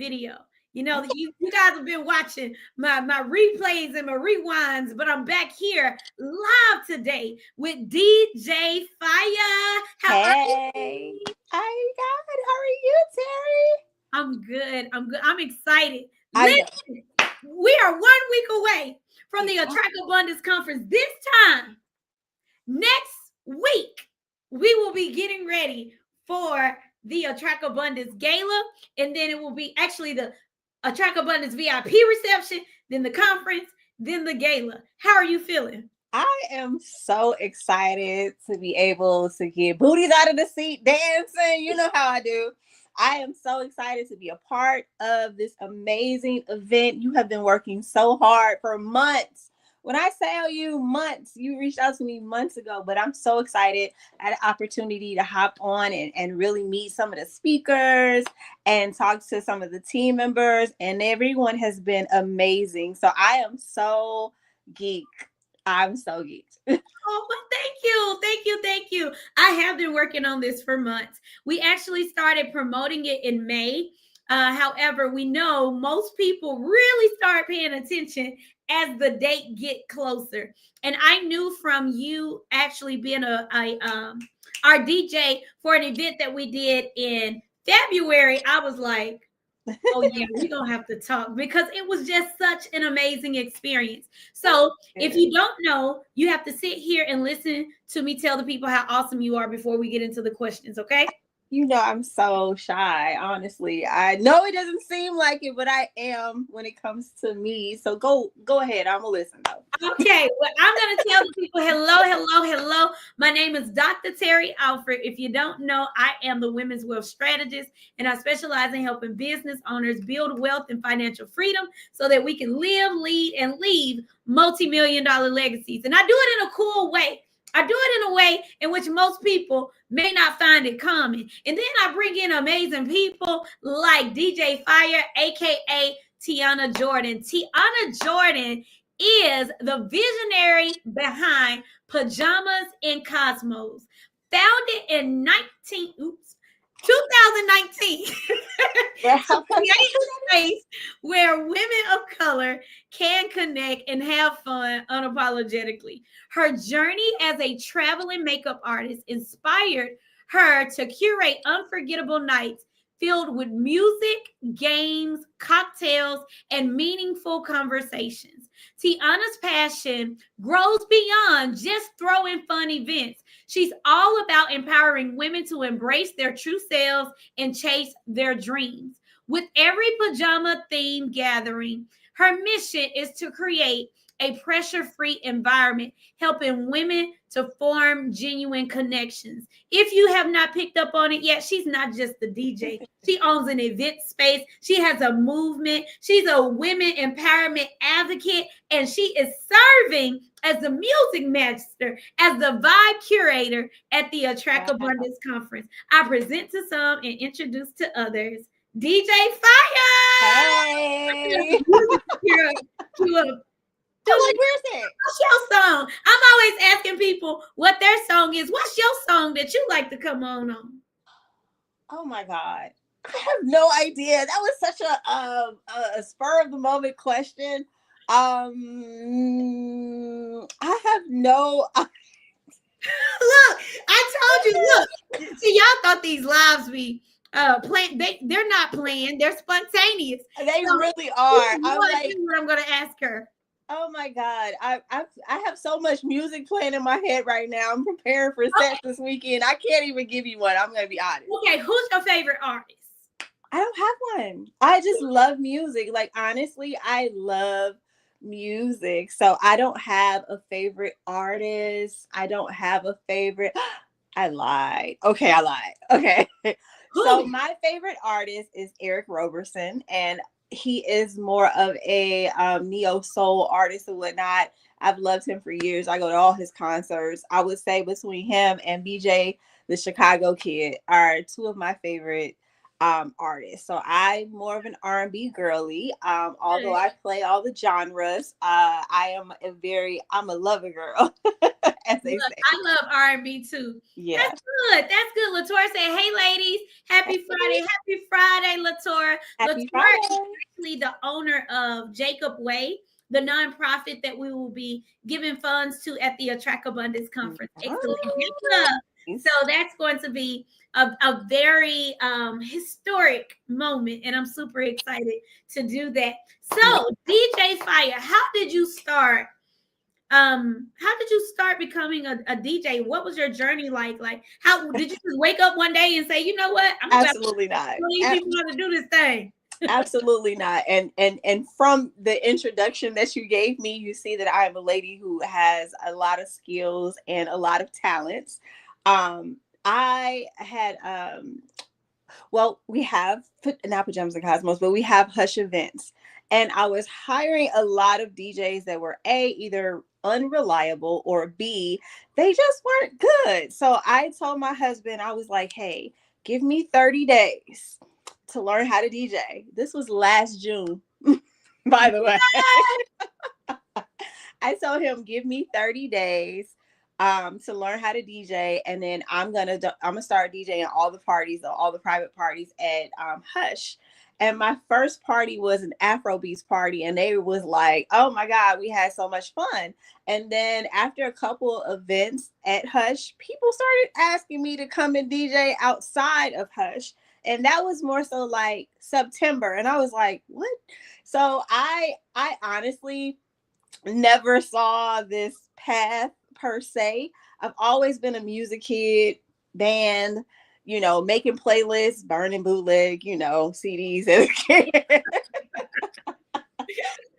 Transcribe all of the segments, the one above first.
video. You know, you guys have been watching my replays and my rewinds, but I'm back here live today with DJ Fiyah. How are Hey, you? hi God, how are you, Terry? I'm good. I'm good. I'm excited. I know. Listen, we are 1 week away from the Yeah. Attract Abundance Conference. This time, next week, we will be getting ready for the Attract Abundance Gala, and then it will be actually the Attract Abundance VIP reception, then the conference, then the gala. How are you feeling? I am so excited to be able to get booties out of the seat dancing. You know how I do. I am so excited to be a part of this amazing event. You have been working so hard for months. When I tell you months, you reached out to me months ago, but I'm so excited. I had an opportunity to hop on and really meet some of the speakers and talk to some of the team members, and everyone has been amazing. So I am so geek. I'm so geeked. Oh, well, thank you. Thank you. Thank you. I have been working on this for months. We actually started promoting it in May. However, we know most people really start paying attention as the date get closer. And I knew from you actually being our DJ for an event that we did in February, I was like, oh yeah, we're gonna have to talk because it was just such an amazing experience. So if you don't know, you have to sit here and listen to me tell the people how awesome you are before we get into the questions, okay? You know, I'm so shy, honestly. I know it doesn't seem like it, but I am when it comes to me. So go ahead. I'm gonna listen though. Okay, well, I'm going to tell the people hello. My name is Dr. Terry Alfred. If you don't know, I am the Women's Wealth Strategist, and I specialize in helping business owners build wealth and financial freedom so that we can live, lead, and leave multi-million-dollar legacies. And I do it in a cool way. I do it in a way in which most people may not find it common. And then I bring in amazing people like DJ Fiyah, aka Tiana Jordan. Tiana Jordan is the visionary behind Pajamas and Cosmos, founded in 2019 to create a space where women of color can connect and have fun unapologetically. Her journey as a traveling makeup artist inspired her to curate unforgettable nights filled with music, games, cocktails, and meaningful conversations. Tiana's passion grows beyond just throwing fun events. She's all about empowering women to embrace their true selves and chase their dreams. With every pajama themed gathering, her mission is to create a pressure free environment, helping women to form genuine connections. If you have not picked up on it yet, she's not just the DJ. She owns an event space. She has a movement. She's a women empowerment advocate, and she is serving as the music master, as the vibe curator at the Attract Abundance Conference. I present to some and introduce to others DJ Fiyah. Hey. I'm like, where's it? What's your song? I'm always asking people what their song is. What's your song that you like to come on? Oh my God. I have no idea. That was such a spur of the moment question. I have no. Look, I told you. Look, see, y'all thought these lives be planned. They're not planned. They're spontaneous. They really are. I'm like, what I'm going to ask her. Oh my God. I have so much music playing in my head right now. I'm preparing for sets this weekend. I can't even give you one. I'm going to be honest. Okay, who's your favorite artist? I don't have one. I just love music. Like, honestly, I love music. So I don't have a favorite artist. I don't have a favorite. I lied. Okay, I lied. Okay. So my favorite artist is Eric Roberson, and he is more of a neo soul artist and whatnot. I've loved him for years. I go to all his concerts. I would say between him and BJ, the Chicago Kid, are two of my favorite artists. So I'm more of an R&B girly. Although I play all the genres, I'm a lover girl as they Look, say. I love R&B too. Yeah. That's good. That's good. Latour said, "Hey, ladies, happy Friday, happy Friday, Latour." Happy Latour is Friday. actually the owner of Jacob Way, the nonprofit that we will be giving funds to at the Attract Abundance Conference. Excellent. So that's going to be a very historic moment, and I'm super excited to do that. So, DJ Fiyah, how did you start becoming a DJ? What was your journey like how did you just wake up one day and say, you know what, I'm about Absolutely not. to these people how to do this thing? Absolutely not. And from the introduction that you gave me, you see that I am a lady who has a lot of skills and a lot of talents. I had well, we have not Pajamas and Cosmos, but we have Hush events. And I was hiring a lot of DJs that were either unreliable, or B, they just weren't good. So I told my husband, I was like, hey, give me 30 days to learn how to DJ. This was last June, by the way. I told him, give me 30 days to learn how to DJ, and then I'm gonna start DJing all the parties, all the private parties at Hush. And my first party was an Afrobeats party, and they was like, "Oh my God, we had so much fun!" And then after a couple events at Hush, people started asking me to come and DJ outside of Hush, and that was more so like September, and I was like, "What?" So I honestly never saw this path per se. I've always been a music kid, band, making playlists, burning bootleg, CDs as a kid.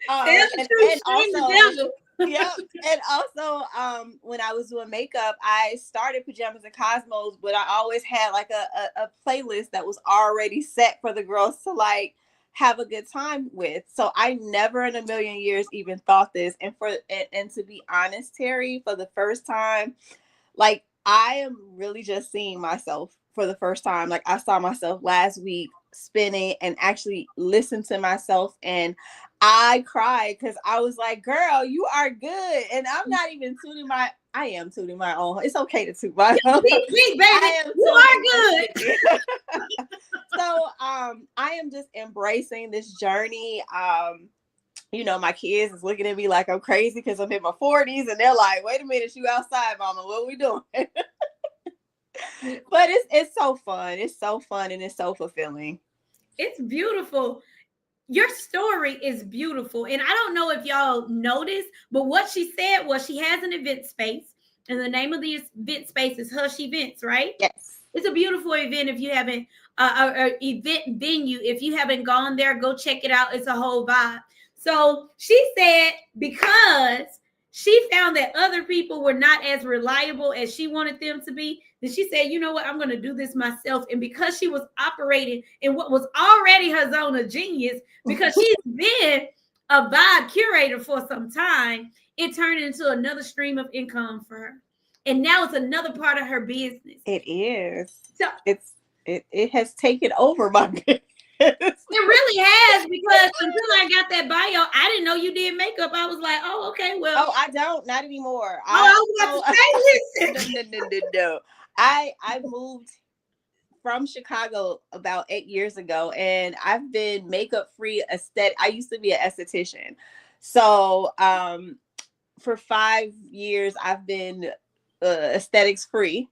And also, yeah, and also, when I was doing makeup, I started Pajamas and Cosmos, but I always had like a playlist that was already set for the girls to like have a good time with. So I never in a million years even thought this. And to be honest, Terry, for the first time, like I am really just seeing myself for the first time. Like I saw myself last week spinning and actually listened to myself, and I cried because I was like, girl, you are good. And I'm not even I am tooting my own. It's okay to toot my own. Baby, you are good. So I am just embracing this journey. My kids is looking at me like I'm crazy because I'm in my 40s, and they're like, wait a minute, you outside, mama, what are we doing? But it's so fun. It's so fun, and it's so fulfilling. It's beautiful. Your story is beautiful. And I don't know if y'all noticed, but what she said was she has an event space, and the name of the event space is Hush Events, right? Yes. It's a beautiful event. If you haven't, a event venue, if you haven't gone there, go check it out. It's a whole vibe. So she said because she found that other people were not as reliable as she wanted them to be, then she said, you know what, I'm going to do this myself. And because she was operating in what was already her zone of genius, because she's been a vibe curator for some time, it turned into another stream of income for her. And now it's another part of her business. It is. So it has taken over my business. It really has, because until I got that bio, I didn't know you did makeup. I was like, oh, okay, well. Oh, I don't, not anymore. I was about to say, listen. No. I moved from Chicago about 8 years ago, and I've been makeup free aesthetic. I used to be an esthetician. So for 5 years, I've been aesthetics free.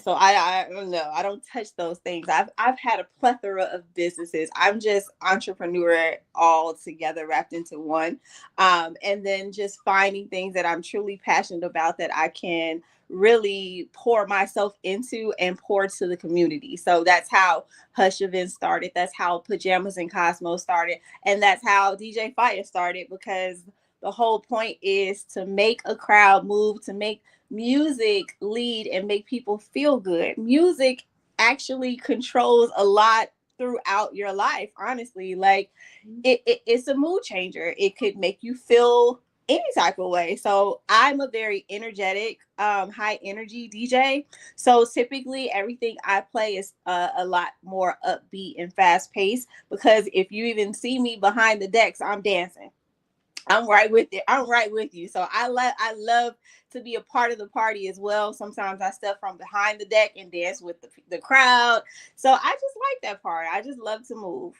So I don't know. I don't touch those things. I've had a plethora of businesses. I'm just entrepreneur all together wrapped into one. And then just finding things that I'm truly passionate about that I can really pour myself into and pour to the community. So that's how Hush Events started. That's how Pajamas and Cosmos started. And that's how DJ Fiyah started, because the whole point is to make a crowd move, to make music lead and make people feel good. Music actually controls a lot throughout your life, honestly. Like it's a mood changer. It could make you feel any type of way. So I'm a very energetic, high energy DJ. So typically everything I play is a lot more upbeat and fast paced, because if you even see me behind the decks, I'm dancing. I'm right with it. I'm right with you. So I love to be a part of the party as well. Sometimes I step from behind the deck and dance with the crowd. So I just like that part. I just love to move.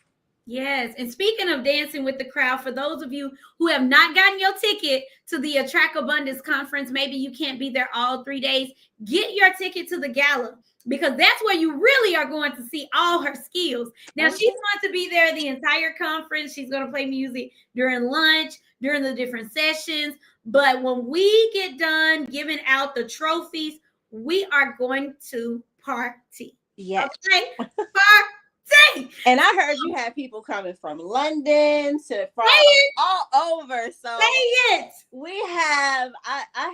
Yes. And speaking of dancing with the crowd, for those of you who have not gotten your ticket to the Attract Abundance Conference, maybe you can't be there all 3 days, get your ticket to the gala because that's where you really are going to see all her skills. Now, she's going to be there the entire conference. She's going to play music during lunch, during the different sessions. But when we get done giving out the trophies, we are going to party. Yes. Okay? Party. And I heard you had people coming from London to from all over. So I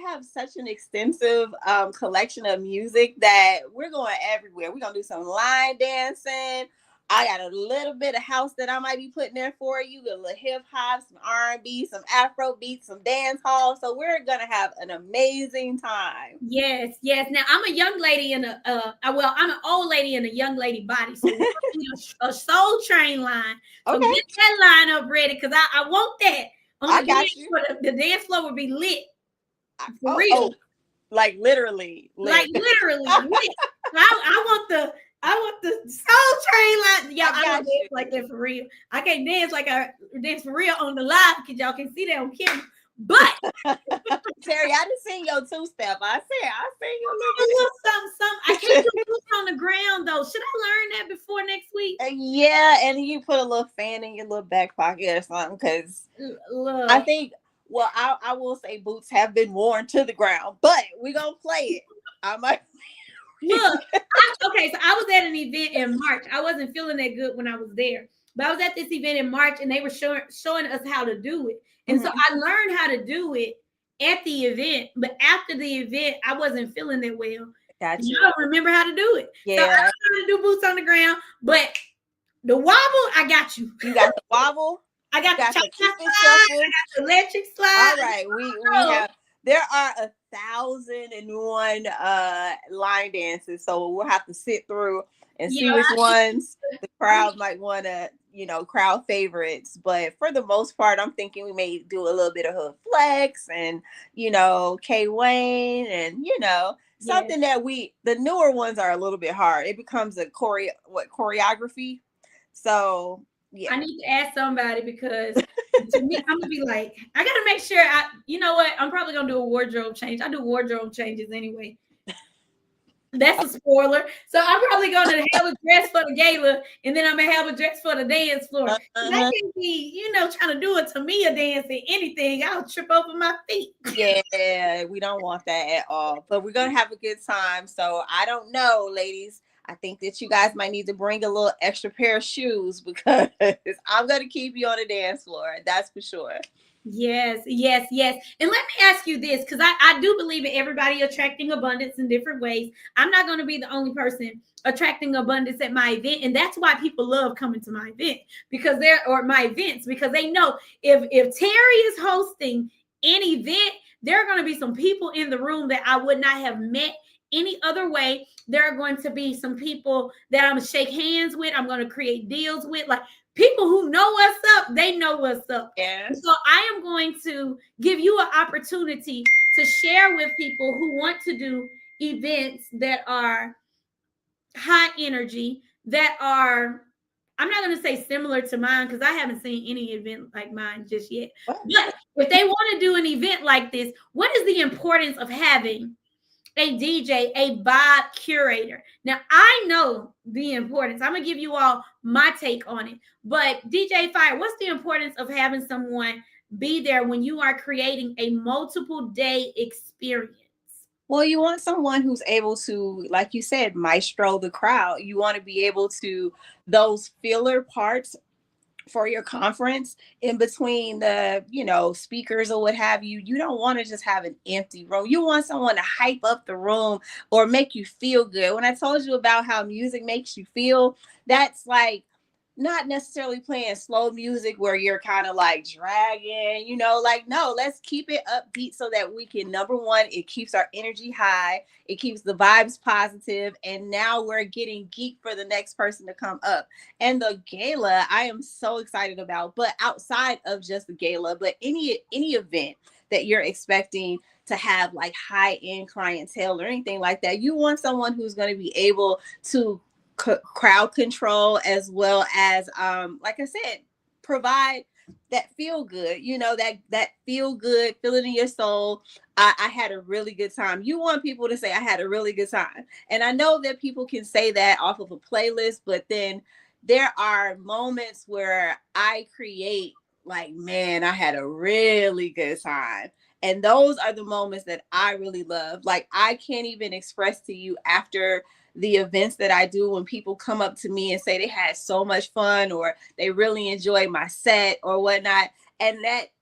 have such an extensive collection of music that we're going everywhere. We're gonna do some line dancing. I got a little bit of house that I might be putting there for you, a little hip hop, some R&B, some Afro beats, some dance hall. So we're gonna have an amazing time. Yes, yes. Now I'm a young lady in I'm an old lady in a young lady body. So we're gonna need a Soul Train line. So get that line up ready because I want that. I got you. The dance floor will be lit. For real. Like literally lit. Like literally lit. I want the Soul Train line. Y'all, I don't dance like that for real. I can't dance like I dance for real on the live because y'all can see that on camera. But Terry, I didn't see your two-step. I seen your little something. I can't do boots on the ground though. Should I learn that before next week? Yeah, and you put a little fan in your little back pocket or something because I think. Well, I will say boots have been worn to the ground, but we're gonna play it. I might. Look, okay, so I was at an event in March. I wasn't feeling that good when I was there, but I was at this event in March and they were showing us how to do it. And so I learned how to do it at the event, but after the event, I wasn't feeling that well. Gotcha. You don't remember how to do it. Yeah. So I learned how to do boots on the ground, but the wobble, I got you. You got the wobble? I got the slide, I got the electric slide. All right, we have. There are 1,001 line dances, so we'll have to sit through and see which ones the crowd might want to, crowd favorites. But for the most part, I'm thinking we may do a little bit of Hood Flex and, K Wayne and, something that the newer ones are a little bit hard. It becomes a choreography. So yeah. I need to ask somebody because to me, I'm gonna be like, I gotta make sure you know what? I'm probably gonna do a wardrobe change. I do wardrobe changes anyway. That's a spoiler. So I'm probably gonna have a dress for the gala, and then I'm gonna have a dress for the dance floor. I can't be, trying to do a Tamia dance or anything. I'll trip over my feet. Yeah, we don't want that at all. But we're gonna have a good time. So I don't know, ladies. I think that you guys might need to bring a little extra pair of shoes because I'm going to keep you on the dance floor. That's for sure. Yes. And let me ask you this, because I do believe in everybody attracting abundance in different ways. I'm not going to be the only person attracting abundance at my event. And that's why people love coming to my event because my events, because they know if Terry is hosting an event, there are going to be some people in the room that I would not have met any other way. There are going to be some people that I'm going to shake hands with. I'm going to create deals with, like people who know what's up. They know what's up. Yes. So I am going to give you an opportunity to share with people who want to do events that are high energy, that are, I'm not going to say similar to mine because I haven't seen any event like mine just yet. But if they want to do an event like this, what is the importance of having a DJ, a vibe curator? Now, I know the importance. I'm going to give you all my take on it. But DJ Fiyah, what's the importance of having someone be there when you are creating a multiple day experience? Well, you want someone who's able to, like you said, maestro the crowd. You want to be able to, those filler parts for your conference in between the, speakers or what have you. You don't want to just have an empty room. You want someone to hype up the room or make you feel good. When I told you about how music makes you feel, that's like, not necessarily playing slow music where you're kind of like dragging, like, no, let's keep it upbeat so that we can, number one, it keeps our energy high, it keeps the vibes positive, and now we're getting geek for the next person to come up. And the gala, I am so excited about, but outside of just the gala, but any event that you're expecting to have like high-end clientele or anything like that, you want someone who's going to be able to crowd control, as well as like I said, provide that feel good, that feel good, feel it in your soul. I had a really good time. You want people to say I had a really good time, and I know that people can say that off of a playlist, but then there are moments where I create like, man, I had a really good time. And those are the moments that I really love. Like, I can't even express to you after the events that I do, when people come up to me and say they had so much fun or they really enjoyed my set or whatnot. And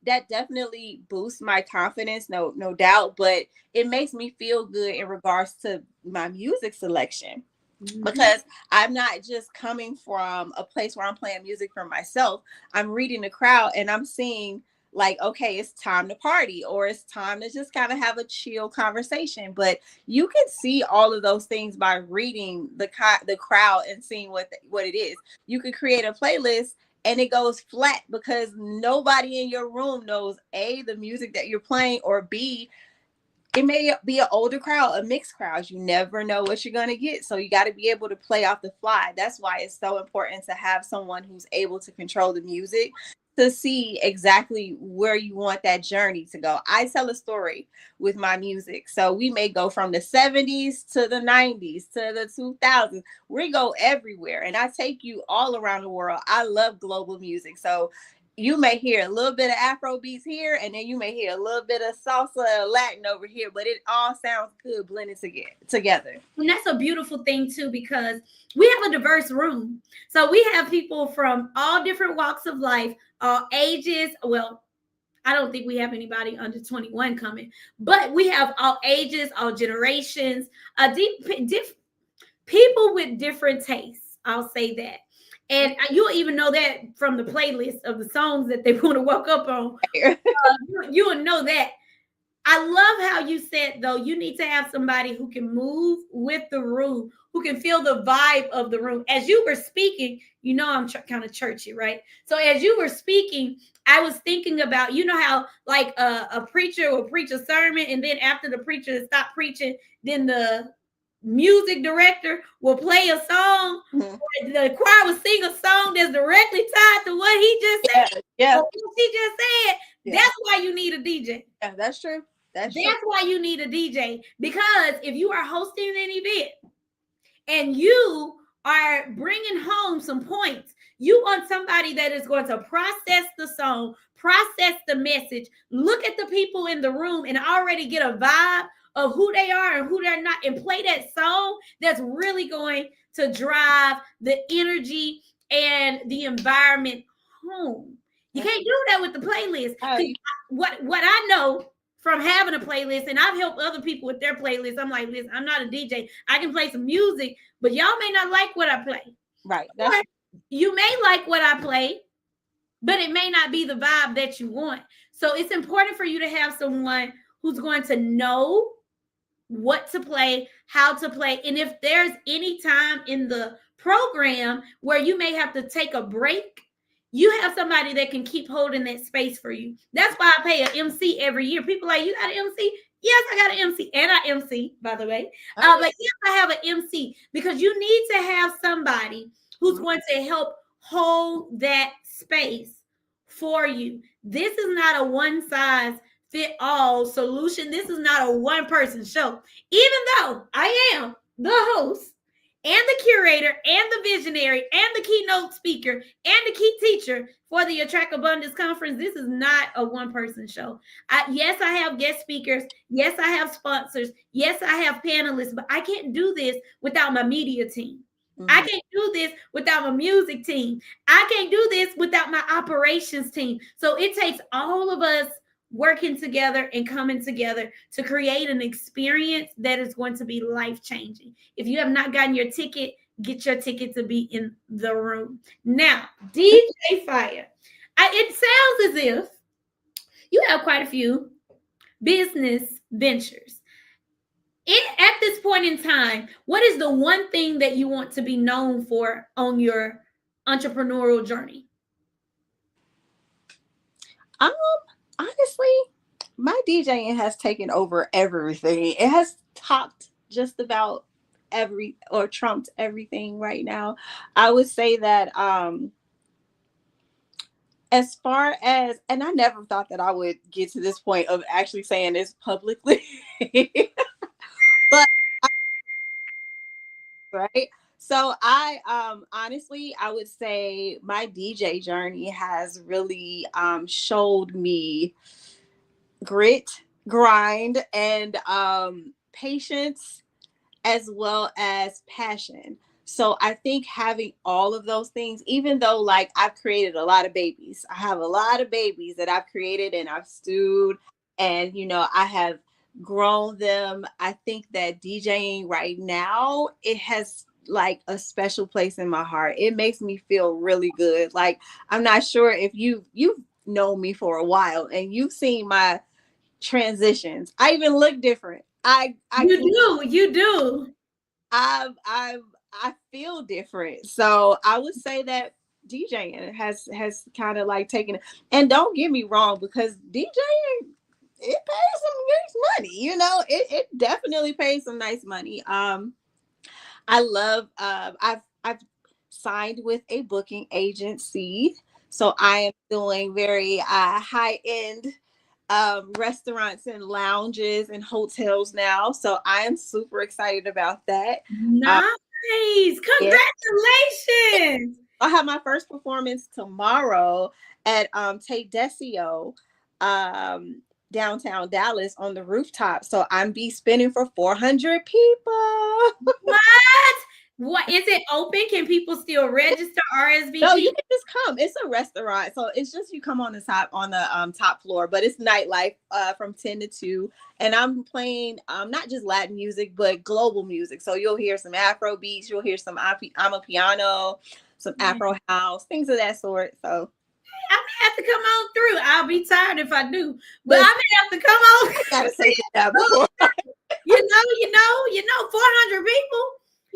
that definitely boosts my confidence, no doubt, but it makes me feel good in regards to my music selection. Mm-hmm. Because I'm not just coming from a place where I'm playing music for myself. I'm reading the crowd and I'm seeing like, okay, it's time to party, or it's time to just kind of have a chill conversation. But you can see all of those things by reading the crowd and seeing what it is. You could create a playlist and it goes flat because nobody in your room knows A, the music that you're playing, or B, it may be an older crowd, a mixed crowd. You never know what you're going to get. So you got to be able to play off the fly. That's why it's so important to have someone who's able to control the music, to see exactly where you want that journey to go. I tell a story with my music. So we may go from the 70s to the 90s to the 2000s. We go everywhere. And I take you all around the world. I love global music. So you may hear a little bit of Afro beats here, and then you may hear a little bit of salsa, Latin over here, but it all sounds good blended together. And that's a beautiful thing too, because we have a diverse room. So we have people from all different walks of life, all ages. Well, I don't think we have anybody under 21 coming, but we have all ages, all generations, people with different tastes. I'll say that. And you'll even know that from the playlist of the songs that they want to walk up on. You will know that. I love how you said, though, you need to have somebody who can move with the room, who can feel the vibe of the room. As you were speaking, I'm kind of churchy, right? So as you were speaking, I was thinking about, how like a preacher will preach a sermon, and then after the preacher stopped preaching, then the music director will play a song, mm-hmm. The choir will sing a song that's directly tied to what he just said. Yeah. What she just said. Yeah. That's why you need a DJ. Yeah, that's true. That's why you need a DJ, because if you are hosting an event and you are bringing home some points, you want somebody that is going to process the song, process the message, look at the people in the room and already get a vibe of who they are and who they're not, and play that song that's really going to drive the energy and the environment home. You can't do that with the playlist. What I know from having a playlist, and I've helped other people with their playlists, I'm like, listen, I'm not a DJ. I can play some music, but y'all may not like what I play. Right. You may like what I play, but it may not be the vibe that you want. So it's important for you to have someone who's going to know what to play, how to play. And if there's any time in the program where you may have to take a break, you have somebody that can keep holding that space for you. That's why I pay an MC every year. People are like, you got an MC? Yes, I got an MC. And I MC, by the way. But yes, I have an MC, because you need to have somebody who's going to help hold that space for you. This is not a one-size-fit-all solution. This is not a one-person show. Even though I am the host and the curator and the visionary and the keynote speaker and the key teacher for the Attract Abundance Conference, this is not a one-person show. Yes, I have guest speakers. Yes, I have sponsors. Yes, I have panelists, but I can't do this without my media team. Mm-hmm. I can't do this without my music team. I can't do this without my operations team. So it takes all of us working together and coming together to create an experience that is going to be life-changing. If you have not gotten your ticket, get your ticket to be in the room. Now, DJ Fiyah, it sounds as if you have quite a few business ventures. At this point in time, what is the one thing that you want to be known for on your entrepreneurial journey? Um, Honestly, my DJing has taken over everything. It has topped just about trumped everything right now. I would say that as far as, and I never thought that I would get to this point of actually saying this publicly. But right. So I honestly I would say my DJ journey has really showed me grit, grind, and patience, as well as passion. So I think having all of those things, even though like I've created a lot of babies, I have a lot of babies that I've created and I've stewed, and I have grown them. I think that DJing right now, it has like a special place in my heart. It makes me feel really good. Like, I'm not sure if you've known me for a while and you've seen my transitions. I even look different. You do. I feel different. So I would say that DJing has kind of like taken it. And don't get me wrong, because DJing, it pays some nice money. It definitely pays some nice money. I love I've signed with a booking agency. So I am doing very high end restaurants and lounges and hotels now. So I am super excited about that. Nice. Yeah. Congratulations. I have my first performance tomorrow at Tate Desio, downtown Dallas, on the rooftop. So I'm be spinning for 400 people. What? What is it open? Can people still register RSVP? No, you can just come. It's a restaurant, so it's just you come on the top floor, but it's nightlife from 10 to 2, and I'm playing not just Latin music but global music. So you'll hear some Afro beats, you'll hear some I'm a piano, some Afro house, things of that sort. So I may have to come on through. I'll be tired if I do, but I may have to come on. Gotta say that before. 400 people.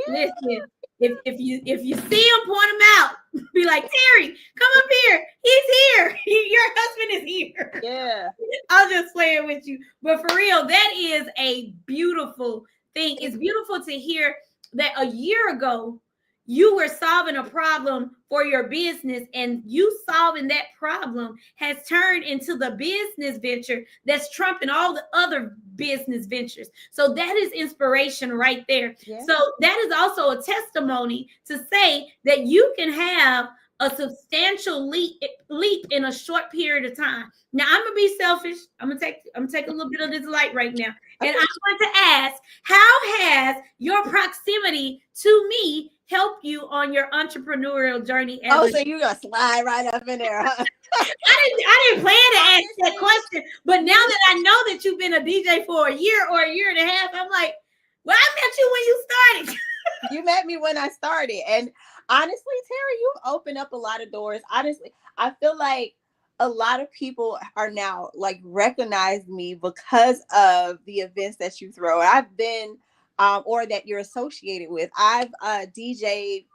Yeah. Listen, if you see him, point him out. Be like, Terry, come up here. He's here. Your husband is here. Yeah. I'm just playing with you. But for real, that is a beautiful thing. It's beautiful to hear that a year ago you were solving a problem for your business, and you solving that problem has turned into the business venture that's trumping all the other business ventures. So that is inspiration right there. Yeah. So that is also a testimony to say that you can have a substantial leap in a short period of time. Now I'm gonna be selfish. I'm gonna take a little bit of this light right now, and I want to ask, how has your proximity to me help you on your entrepreneurial journey? So you're gonna slide right up in there, huh? I didn't plan to ask that question, but now that I know that you've been a DJ for a year or a year and a half, I'm like, well, I met you when you started. You met me when I started, and honestly, Terry, you've opened up a lot of doors. Honestly, I feel like a lot of people are now like recognize me because of the events that you throw. I've been or that you're associated with. I've DJ'd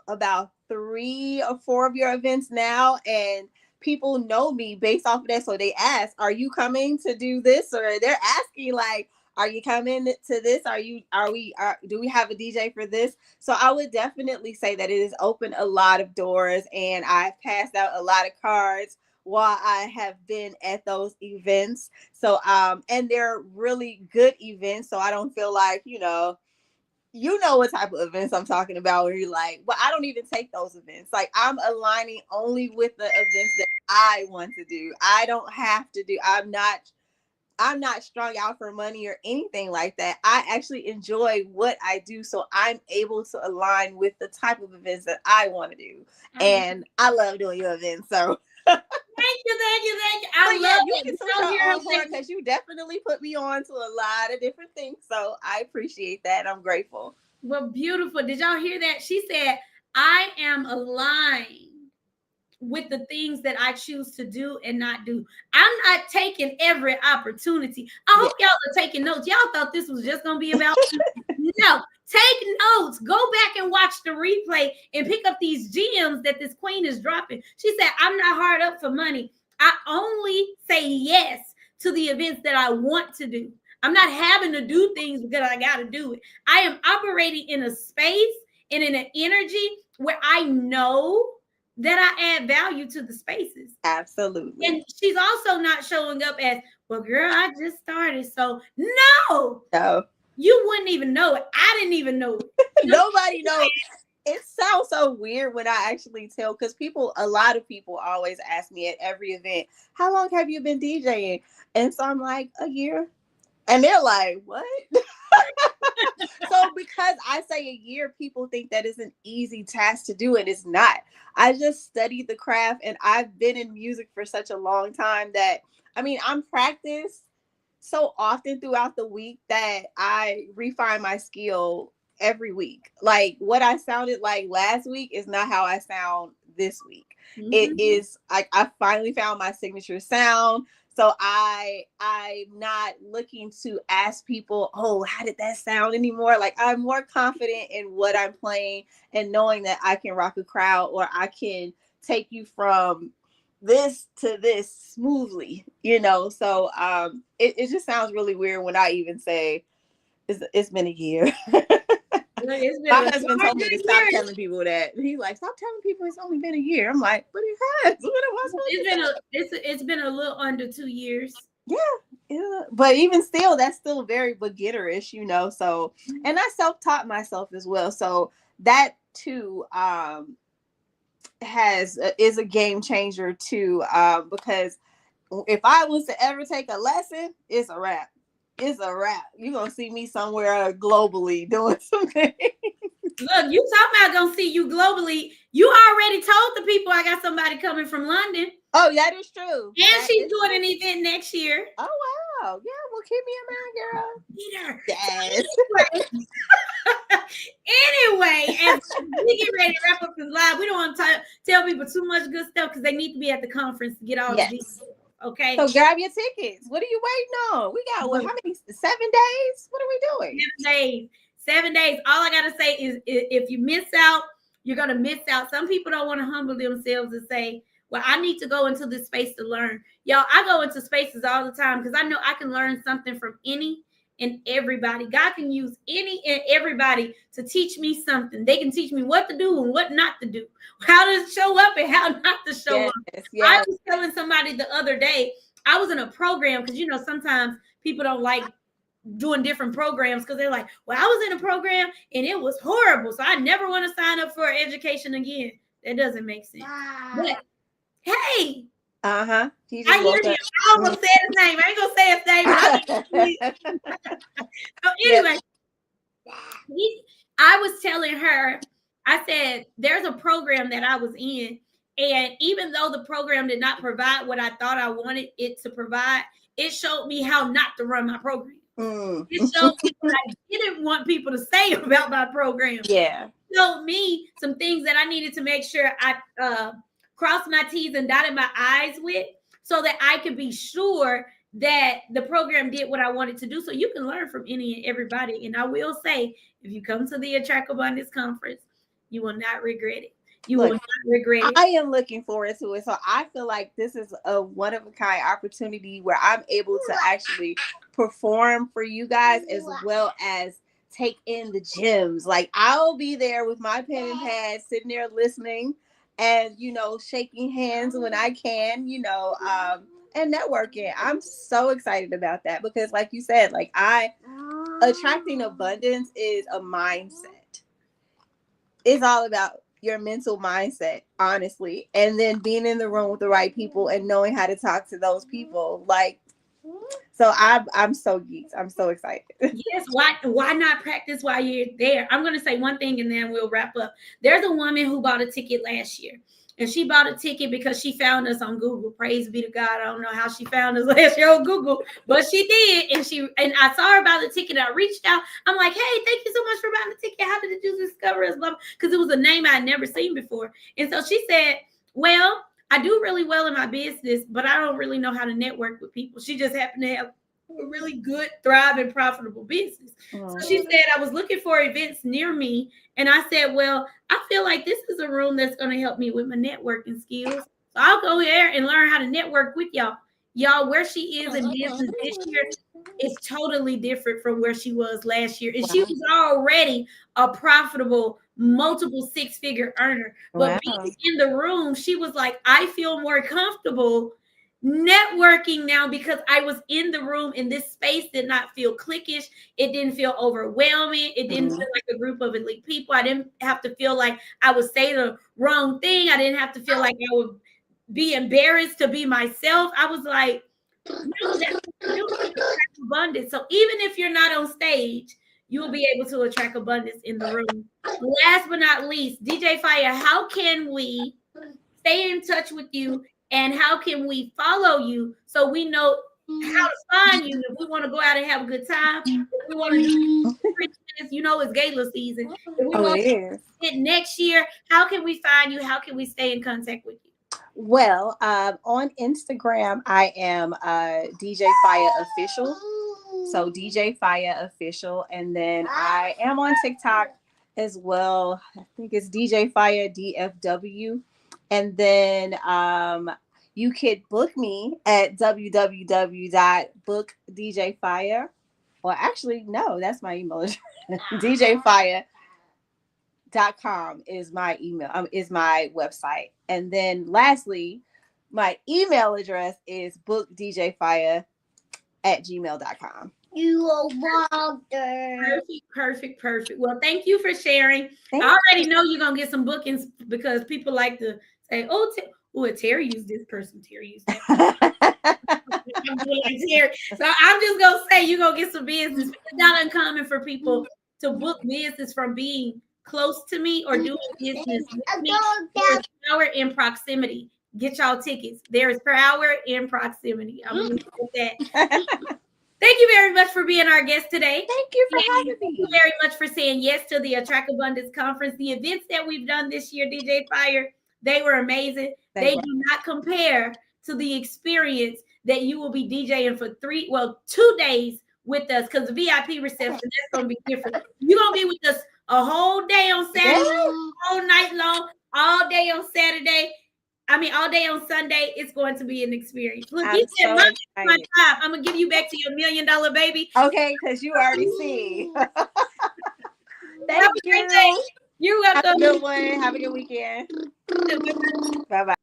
about 3 or 4 of your events now, and people know me based off of that. So they ask, are you coming to do this? Or they're asking like, are you coming to this? Do we have a DJ for this? So I would definitely say that it has opened a lot of doors, and I've passed out a lot of cards while I have been at those events. So and they're really good events. So I don't feel like, you know what type of events I'm talking about, where you're like, well, I don't even take those events. Like, I'm aligning only with the events that I want to do. I don't have to do, I'm not strung out for money or anything like that. I actually enjoy what I do, so I'm able to align with the type of events that I want to do. And I love doing your events. So Thank you. I love it. You definitely put me on to a lot of different things. So I appreciate that. I'm grateful. Well, beautiful. Did y'all hear that? She said, I am aligned with the things that I choose to do and not do. I'm not taking every opportunity. I Yeah, hope y'all are taking notes. Y'all thought this was just going to be about no. Take notes. Go back and watch the replay and pick up these gems that this queen is dropping. She said, I'm not hard up for money. I only say yes to the events that I want to do. I'm not having to do things because I got to do it. I am operating in a space and in an energy where I know that I add value to the spaces. absolutely. And she's also not showing up as, well, girl, I just started. So, no, No, you wouldn't even know it. I didn't even know it. nobody knows. It sounds so weird when I actually tell, because a lot of people always ask me at every event, how long have you been DJing? And so I'm like, a year. And they're like, what? So because I say a year, people think that is an easy task to do, and it's not. I just studied the craft, and I've been in music for such a long time that, I mean, I'm practiced so often throughout the week that I refine my skill every week. Like what I sounded like last week is not how I sound this week. Mm-hmm. It is like I finally found my signature sound. So I'm not looking to ask people, oh, how did that sound anymore? Like I'm more confident in what I'm playing and knowing that I can rock a crowd, or I can take you from this to this smoothly, So it just sounds really weird when I even say it's been a year. My husband told me to stop telling people that. He's like, stop telling people it's only been a year. I'm like, but it has. What am I supposed to say? It's been a little under 2 years. Yeah, but even still, that's still very beginnerish, So, and I self-taught myself as well. So that too is a game changer too, because if I was to ever take a lesson, it's a wrap. It's a wrap. You're gonna see me somewhere globally doing something. Look, you talking about gonna see you globally. You already told the people I got somebody coming from London. Oh, that is true. And that she's doing an event next year. Oh wow. Yeah, well, keep me in mind, girl. Peter. Yes. Anyway, as we get ready to wrap up this live, we don't want to tell people too much good stuff because they need to be at the conference to get all the details. Okay. So grab your tickets. What are you waiting on? We got how many? 7 days? What are we doing? 7 days. 7 days. All I gotta say is if you miss out, you're gonna miss out. Some people don't want to humble themselves and say, well, I need to go into this space to learn. Y'all, I go into spaces all the time because I know I can learn something from any and everybody. God can use any and everybody to teach me something. They can teach me what to do and what not to do, how to show up and how not to show up. Yes. I was telling somebody the other day, I was in a program because, sometimes people don't like doing different programs because they're like, well, I was in a program and it was horrible, so I never want to sign up for education again. That doesn't make sense. But hey, I hear you. I almost said his name. I ain't gonna say his name. So anyway, I was telling her, I said, there's a program that I was in, and even though the program did not provide what I thought I wanted it to provide, it showed me how not to run my program. It showed me what I didn't want people to say about my program. Yeah. It showed me some things that I needed to make sure I crossed my T's and dotted my I's with, so that I could be sure that the program did what I wanted to do. So you can learn from any and everybody. And I will say, if you come to the Attract Abundance Conference, you will not regret it. You will not regret it. I am looking forward to it. So I feel like this is a one-of-a-kind opportunity where I'm able to actually perform for you guys, as well as take in the gems. Like I'll be there with my pen and pad, sitting there listening and, shaking hands when I can, and networking. I'm so excited about that because like you said, attracting abundance is a mindset. It's all about your mental mindset, honestly. And then being in the room with the right people and knowing how to talk to those people. So I'm so geeked. I'm so excited. Yes. Why not practice while you're there? I'm going to say one thing and then we'll wrap up. There's a woman who bought a ticket last year. And she bought a ticket because she found us on Google. Praise be to God. I don't know how she found us last year on Google, but she did. And I saw her about the ticket. I reached out. I'm like, hey, thank you so much for buying the ticket. How did you discover us? Because it was a name I had never seen before. And so she said, well, I do really well in my business, but I don't really know how to network with people. She just happened to have a really good, thriving, profitable business. So she said, I was looking for events near me. And I said, well, I feel like this is a room that's going to help me with my networking skills. So I'll go there and learn how to network with y'all. Y'all, where she is in business this year is totally different from where she was last year. And she was already a profitable, multiple six-figure earner. But being in the room, she was like, I feel more comfortable networking now because I was in the room, and this space did not feel cliquish. It didn't feel overwhelming. It didn't feel like a group of elite people. I didn't have to feel like I would say the wrong thing. I didn't have to feel like I would be embarrassed to be myself. I was like, no, that's abundance. So even if you're not on stage, you will be able to attract abundance in the room. Last but not least, DJ Fiyah, how can we stay in touch with you? And how can we follow you so we know how to find you if we want to go out and have a good time? If we want to do Christmas, you know, it's gala season. If we want to hit next year, how can we find you? How can we stay in contact with you? Well, on Instagram, I am DJ Fiyah Official. So DJ Fiyah Official. And then I am on TikTok as well. I think it's DJ Fiyah DFW. And then you could book me at www.bookdjfiyah. Well, actually, no, that's my email address. DJFiyah.com is my email, is my website. And then lastly, my email address is bookdjfiyah@gmail.com. You are welcome. Perfect. Well, thank you for sharing. I already know you're gonna get some bookings because people like to say, "Oh, Terry used this person. Terry used that." So I'm just gonna say you're gonna get some business. It's not uncommon for people to book business from being close to me or doing business with me. There's power in proximity. Get y'all tickets. There is power in proximity. I'm gonna leave it with that. Thank you very much for being our guest today. Thank you for having me. Thank you very much for saying yes to the Attract Abundance Conference. The events that we've done this year, DJ Fiyah, they were amazing. They do not compare to the experience that you will be DJing for 2 days with us, because the VIP reception, that's going to be different. You're going to be with us a whole day on Saturday, all night long, all day on Saturday. All day on Sunday. It's going to be an experience. Look, you said my time. I'm going to give you back to your $1 million baby. Okay, because you already see. Thank you. You're welcome. Have a good one. Have a good weekend. Bye-bye.